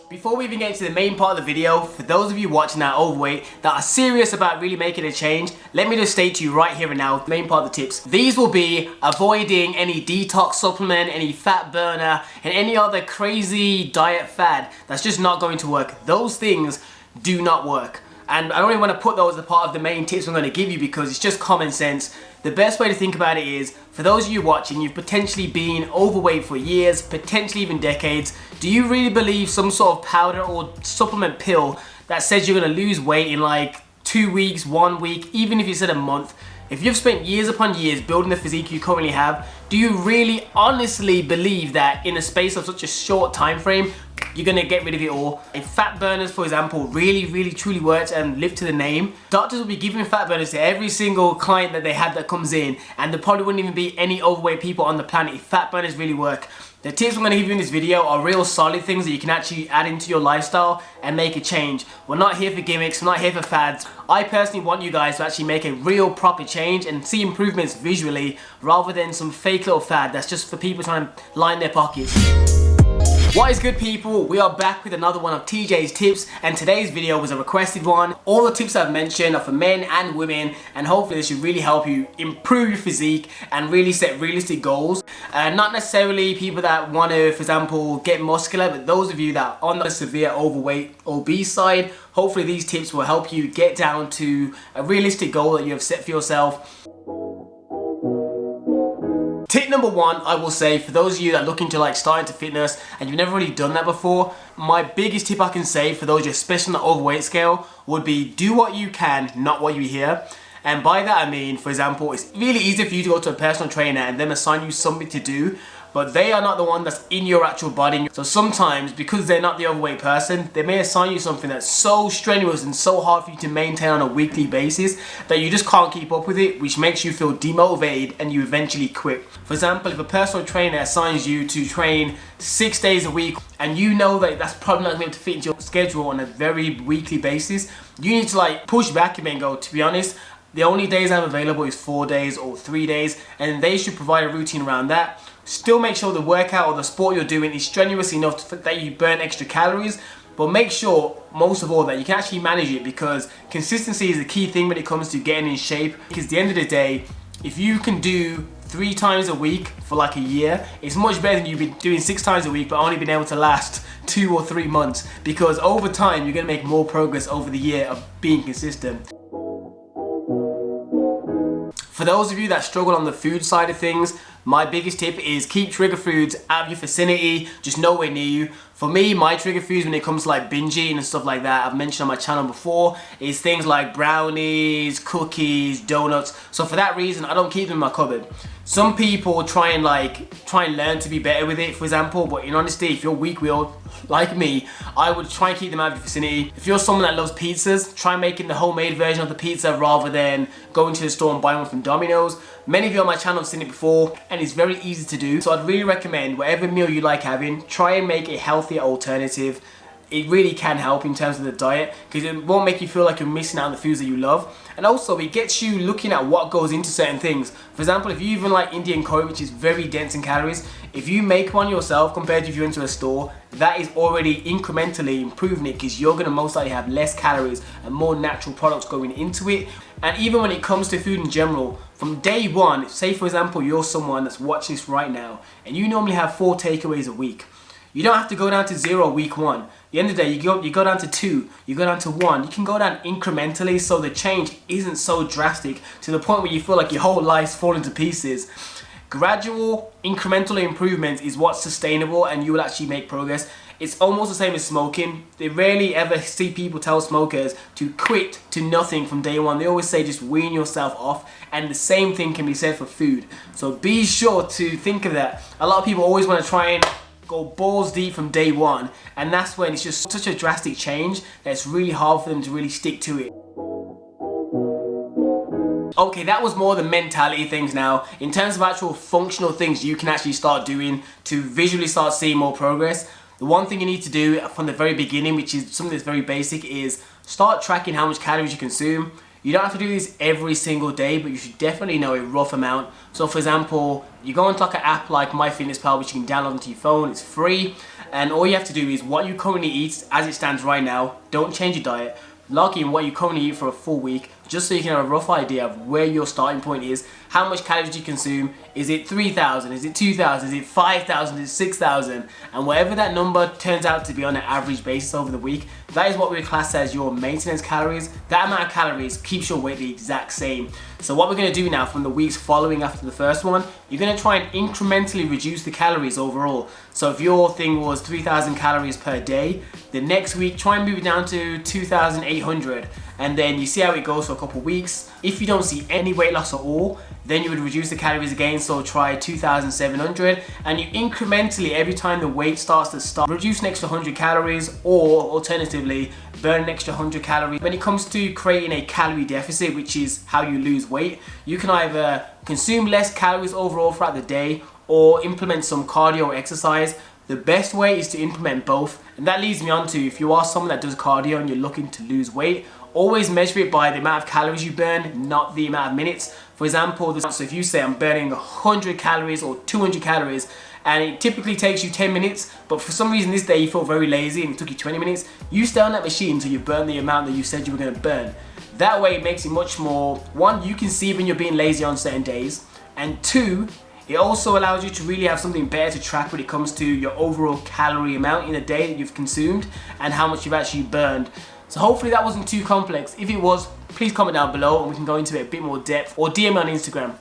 Before we even get into the main part of the video, for those of you watching that are overweight that are serious about really making a change, let me just state to you right here and now, the main part of the tips. These will be avoiding any detox supplement, any fat burner, and any other crazy diet fad that's just not going to work. Those things do not work. And I don't even want to put those as a part of the main tips I'm going to give you because it's just common sense. The best way to think about it is, for those of you watching, you've potentially been overweight for years, potentially even decades. Do you really believe some sort of powder or supplement pill that says you're going to lose weight in like 2 weeks, 1 week, even if you said a month? If you've spent years upon years building the physique you currently have, do you really honestly believe that in a space of such a short time frame, you're gonna get rid of it all? If fat burners, for example, really truly worked and live to the name, doctors will be giving fat burners to every single client that they had that comes in, and there probably wouldn't even be any overweight people on the planet if fat burners really work. The tips I'm going to give you in this video are real solid things that you can actually add into your lifestyle and make a change. We're not here for gimmicks, we're not here for fads. I personally want you guys to actually make a real proper change and see improvements visually rather than some fake little fad that's just for people trying to line their pockets. What is good, people? We are back with another one of TJ's tips, and today's video was a requested one. All the tips I've mentioned are for men and women, and hopefully this should really help you improve your physique and really set realistic goals. Not necessarily people that want to, for example, get muscular, but those of you that are on the severe overweight, obese side, hopefully these tips will help you get down to a realistic goal that you have set for yourself. Tip number one, I will say, for those of you that are looking to like start into fitness and you've never really done that before, my biggest tip I can say for those of you, especially on the overweight scale, would be do what you can, not what you hear. And by that I mean, for example, it's really easy for you to go to a personal trainer and them assign you something to do, but they are not the one that's in your actual body. So sometimes, because they're not the overweight person, they may assign you something that's so strenuous and so hard for you to maintain on a weekly basis that you just can't keep up with it, which makes you feel demotivated and you eventually quit. For example, if a personal trainer assigns you to train 6 days a week and you know that that's probably not going to be able to fit into your schedule on a very weekly basis, you need to like push back a bit and go, to be honest, the only days I'm available is 4 days or 3 days, and they should provide a routine around that. Still make sure the workout or the sport you're doing is strenuous enough that you burn extra calories, but make sure, most of all, that you can actually manage it, because consistency is the key thing when it comes to getting in shape. Because at the end of the day, if you can do 3 times a week for like a year, it's much better than you've been doing 6 times a week but only been able to last 2 or 3 months, because over time you're going to make more progress over the year of being consistent. For those of you that struggle on the food side of things, my biggest tip is keep trigger foods out of your vicinity, just nowhere near you. For me, my trigger foods when it comes to like binge eating and stuff like that, I've mentioned on my channel before, is things like brownies, cookies, donuts. So for that reason, I don't keep them in my cupboard. Some people try and learn to be better with it, for example, but in honesty, if you're weak-willed like me, I would try and keep them out of your vicinity. If you're someone that loves pizzas, try making the homemade version of the pizza rather than going to the store and buying one from Domino's. Many of you on my channel have seen it before, and it's very easy to do. So I'd really recommend whatever meal you like having, try and make a healthier alternative. It really can help in terms of the diet, because it won't make you feel like you're missing out on the foods that you love. And also it gets you looking at what goes into certain things. For example, if you even like Indian curry, which is very dense in calories, if you make one yourself compared to if you went to a store, that is already incrementally improving it, because you're going to most likely have less calories and more natural products going into it. And even when it comes to food in general, from day one, say for example you're someone that's watching this right now and you normally have 4 takeaways a week. You don't have to go down to 0 week 1. At the end of the day, you go down to 2, you go down to 1. You can go down incrementally, so the change isn't so drastic to the point where you feel like your whole life's falling to pieces. Gradual, incremental improvement is what's sustainable, and you will actually make progress. It's almost the same as smoking. They rarely ever see people tell smokers to quit to nothing from day one. They always say just wean yourself off, and the same thing can be said for food. So be sure to think of that. A lot of people always want to try and go balls deep from day one, and that's when it's just such a drastic change that it's really hard for them to really stick to it. Okay, that was more the mentality things now. In terms of actual functional things you can actually start doing to visually start seeing more progress, the one thing you need to do from the very beginning, which is something that's very basic, is start tracking how much calories you consume. You don't have to do this every single day, but you should definitely know a rough amount. So for example, you go onto like an app like MyFitnessPal, which you can download onto your phone, it's free. And all you have to do is what you currently eat as it stands right now. Don't change your diet. Log in what you currently eat for a full week, just so you can have a rough idea of where your starting point is, how much calories you consume. Is it 3,000? Is it 2,000? Is it 5,000? Is it 6,000? And whatever that number turns out to be on an average basis over the week, that is what we class as your maintenance calories. That amount of calories keeps your weight the exact same. So what we're going to do now from the weeks following after the first one, you're going to try and incrementally reduce the calories overall. So if your thing was 3,000 calories per day, the next week try and move it down to 2,800. And then you see how it goes for a couple of weeks. If you don't see any weight loss at all, then you would reduce the calories again, so try 2,700, and you incrementally, every time the weight starts to stop, reduce an extra 100 calories, or alternatively, burn an extra 100 calories. When it comes to creating a calorie deficit, which is how you lose weight, you can either consume less calories overall throughout the day, or implement some cardio exercise. The best way is to implement both, and that leads me on to, if you are someone that does cardio and you're looking to lose weight, always measure it by the amount of calories you burn, not the amount of minutes. For example, so if you say I'm burning 100 calories or 200 calories, and it typically takes you 10 minutes, but for some reason this day you feel very lazy and it took you 20 minutes, you stay on that machine until you burn the amount that you said you were going to burn. That way it makes it much more, one, you can see when you're being lazy on certain days, and two, it also allows you to really have something better to track when it comes to your overall calorie amount in a day that you've consumed and how much you've actually burned. So hopefully that wasn't too complex. If it was, please comment down below and we can go into it a bit more depth, or DM me on Instagram.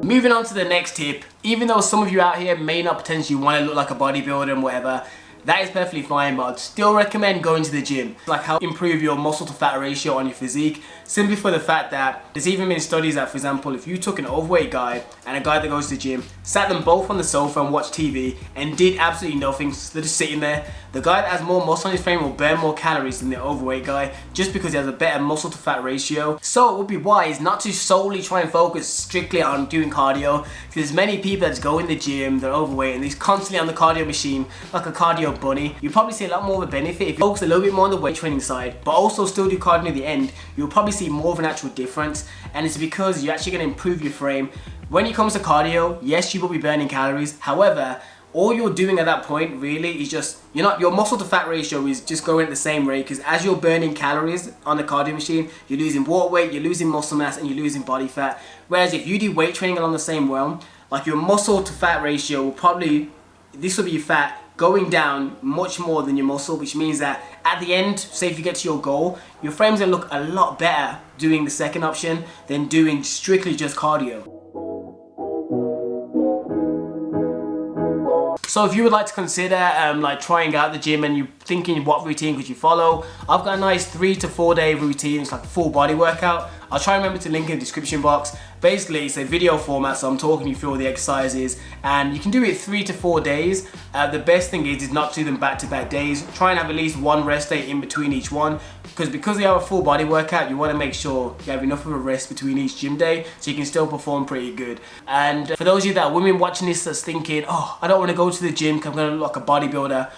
Moving on to the next tip, even though some of you out here may not potentially want to look like a bodybuilder and whatever, that is perfectly fine, but I'd still recommend going to the gym. Like how improve your muscle to fat ratio on your physique, simply for the fact that there's even been studies that, for example, if you took an overweight guy and a guy that goes to the gym, sat them both on the sofa and watched TV and did absolutely nothing, so they're just sitting there, the guy that has more muscle on his frame will burn more calories than the overweight guy, just because he has a better muscle to fat ratio. So it would be wise not to solely try and focus strictly on doing cardio, because there's many people that go in the gym, they're overweight and they're constantly on the cardio machine like a cardio bunny. You probably see a lot more of a benefit if you focus a little bit more on the weight training side, but also still do cardio at the end. You'll probably see more of an actual difference, and it's because you're actually going to improve your frame. When it comes to cardio, yes, you will be burning calories. However, all you're doing at that point really is just, your muscle to fat ratio is just going at the same rate, because as you're burning calories on the cardio machine, you're losing water weight, you're losing muscle mass, and you're losing body fat. Whereas if you do weight training along the same realm, like your muscle to fat ratio will probably, this will be your fat going down much more than your muscle, which means that at the end, say if you get to your goal, your frame's gonna look a lot better doing the second option than doing strictly just cardio. So if you would like to consider like trying out the gym and you're thinking what routine could you follow, I've got a nice 3 to 4 day routine. It's like a full body workout. I'll try and remember to link in the description box. Basically, it's a video format, so I'm talking you through all the exercises, and you can do it 3 to 4 days. The best thing is not to do them back-to-back days. Try and have at least one rest day in between each one, because they are a full body workout, you want to make sure you have enough of a rest between each gym day so you can still perform pretty good. And for those of you that are women watching this that's thinking, oh, I don't want to go to the gym because I'm going to look like a bodybuilder,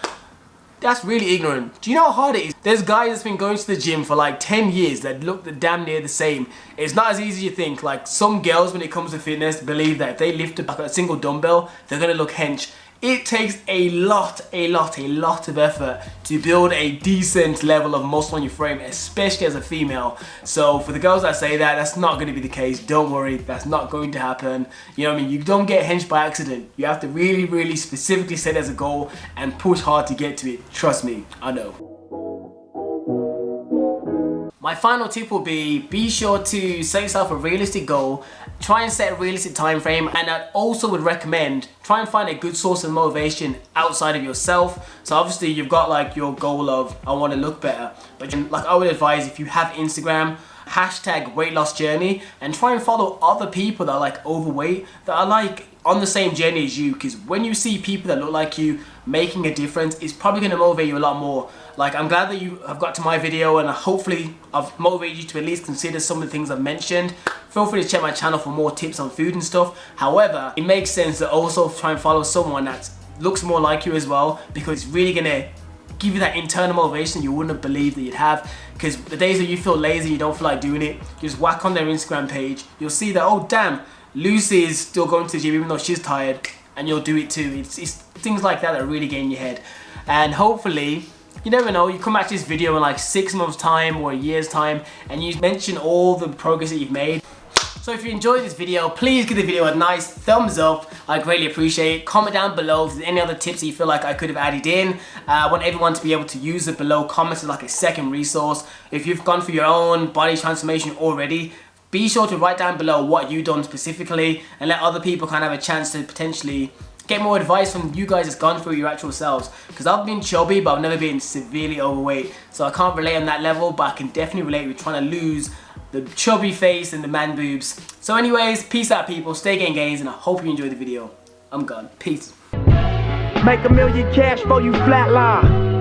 that's really ignorant. Do you know how hard it is? There's guys that's been going to the gym for like 10 years that look damn near the same. It's not as easy as you think. Like, some girls, when it comes to fitness, believe that if they lift a single dumbbell, they're gonna look hench. It takes a lot of effort to build a decent level of muscle on your frame, especially as a female. So for the girls that say that, that's not going to be the case. Don't worry, that's not going to happen. You know what I mean? You don't get hench by accident. You have to really specifically set it as a goal and push hard to get to it. Trust me, I know. My final tip will be sure to set yourself a realistic goal, try and set a realistic time frame, and I also would recommend try and find a good source of motivation outside of yourself. So obviously you've got like your goal of I want to look better, but like I would advise, if you have Instagram, hashtag weight loss journey, and try and follow other people that are like overweight, that are like on the same journey as you, because when you see people that look like you making a difference, it's probably going to motivate you a lot more. Like, I'm glad that you have got to my video, and hopefully I've motivated you to at least consider some of the things I've mentioned. Feel free to check my channel for more tips on food and stuff. However, it makes sense to also try and follow someone that looks more like you as well, because it's really going to give you that internal motivation you wouldn't have believed that you'd have. Because the days that you feel lazy, you don't feel like doing it, you just whack on their Instagram page, you'll see that, oh damn, Lucy is still going to the gym even though she's tired, and you'll do it too. It's things like that that really get in your head. And hopefully, you never know, you come back to this video in like 6 months time or a year's time and you mention all the progress that you've made. So if you enjoyed this video, please give the video a nice thumbs up. I greatly appreciate it. Comment down below if there's any other tips that you feel like I could have added in. I want everyone to be able to use it below. Comments as like a second resource. If you've gone through your own body transformation already, be sure to write down below what you've done specifically and let other people kind of have a chance to potentially get more advice from you guys that's gone through your actual selves. Because I've been chubby, but I've never been severely overweight. So I can't relate on that level, but I can definitely relate with trying to lose the chubby face and the man boobs. So anyways, peace out people, stay getting gains, and I hope you enjoyed the video. I'm gone, peace. Make $1 million cash for you flatline.